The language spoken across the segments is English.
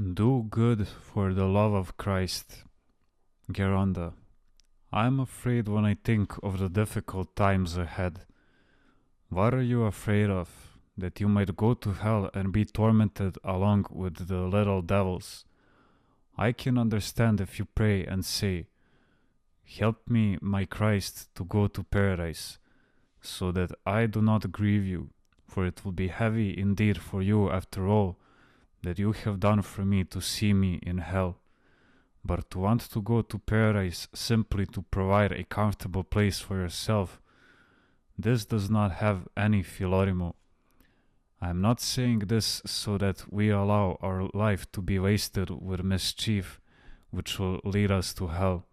Do good for the love of Christ. Geronda. I am afraid when I think of the difficult times ahead. What are you afraid of? That you might go to hell and be tormented along with the little devils. I can understand if you pray and say, "Help me, my Christ, to go to paradise, so that I do not grieve you, for it will be heavy indeed for you after all that you have done for me to see me in hell." But to want to go to paradise simply to provide a comfortable place for yourself, this does not have any philorimo. I am not saying this so that we allow our life to be wasted with mischief which will lead us to hell,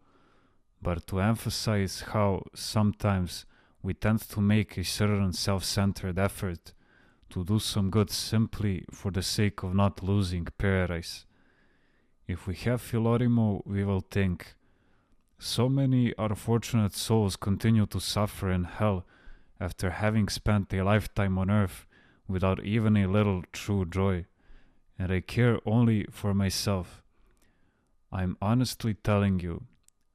but to emphasize how sometimes we tend to make a certain self-centered effort to do some good simply for the sake of not losing paradise. If we have philorimo, we will think, so many unfortunate souls continue to suffer in hell after having spent a lifetime on earth without even a little true joy, and I care only for myself. I am honestly telling you,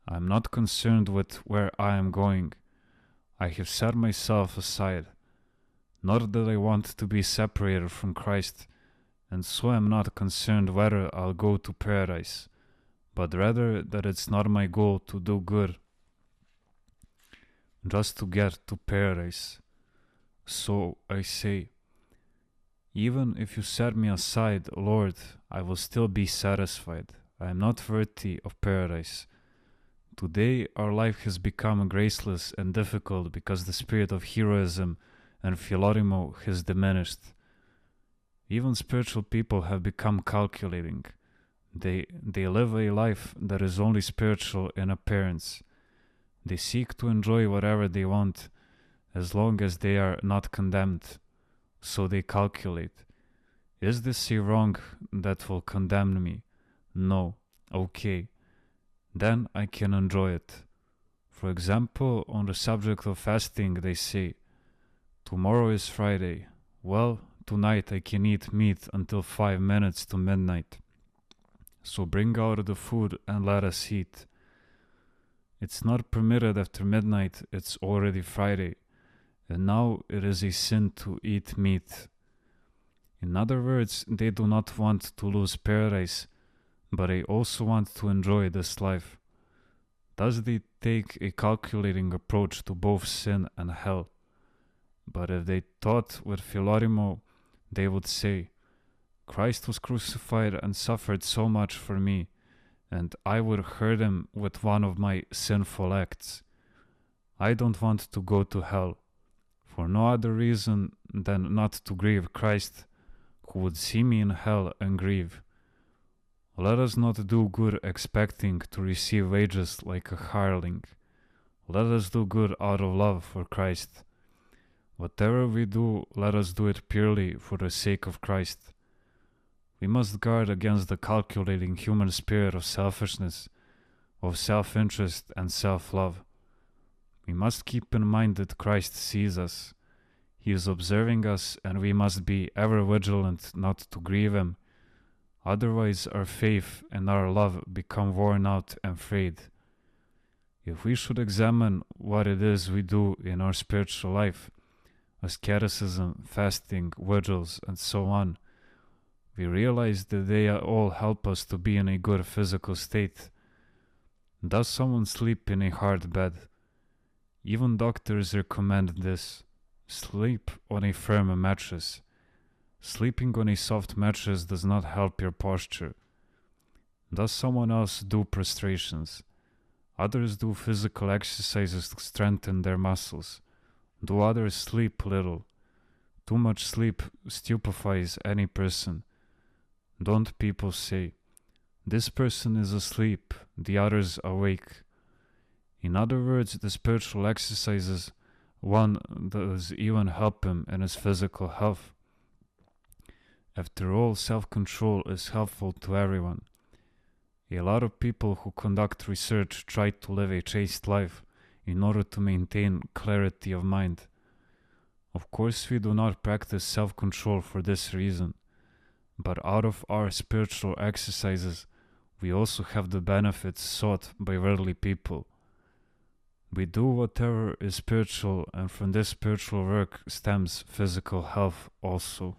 I am not concerned with where I am going. I have set myself aside. Not that I want to be separated from Christ, and so I am not concerned whether I'll go to paradise, but rather that it's not my goal to do good, just to get to paradise. So I say, even if you set me aside, Lord, I will still be satisfied. I am not worthy of paradise. Today our life has become graceless and difficult because the spirit of heroism and philorimo has diminished. Even spiritual people have become calculating. They live a life that is only spiritual in appearance. They seek to enjoy whatever they want, as long as they are not condemned. So they calculate. Is this a wrong that will condemn me? No. Okay. Then I can enjoy it. For example, on the subject of fasting, they say, tomorrow is Friday. Well, tonight I can eat meat until 5 minutes to midnight. So bring out the food and let us eat. It's not permitted after midnight, it's already Friday, and now it is a sin to eat meat. In other words, they do not want to lose paradise, but they also want to enjoy this life. Thus they take a calculating approach to both sin and hell. But if they thought with philorimo, they would say, Christ was crucified and suffered so much for me, and I would hurt him with one of my sinful acts. I don't want to go to hell, for no other reason than not to grieve Christ, who would see me in hell and grieve. Let us not do good expecting to receive wages like a hireling. Let us do good out of love for Christ. Whatever we do, let us do it purely for the sake of Christ. We must guard against the calculating human spirit of selfishness, of self-interest and self-love. We must keep in mind that Christ sees us. He is observing us, and we must be ever vigilant not to grieve him. Otherwise our faith and our love become worn out and frayed. If we should examine what it is we do in our spiritual life, asceticism, fasting, vigils, and so on, we realize that they all help us to be in a good physical state. Does someone sleep in a hard bed? Even doctors recommend this. Sleep on a firm mattress. Sleeping on a soft mattress does not help your posture. Does someone else do prostrations? Others do physical exercises to strengthen their muscles. Do others sleep little? Too much sleep stupefies any person. Don't people say, this person is asleep, the others awake? In other words, the spiritual exercises, one does even help him in his physical health. After all, self-control is helpful to everyone. A lot of people who conduct research try to live a chaste life in order to maintain clarity of mind. Of course, we do not practice self-control for this reason. But out of our spiritual exercises, we also have the benefits sought by worldly people. We do whatever is spiritual, and from this spiritual work stems physical health also.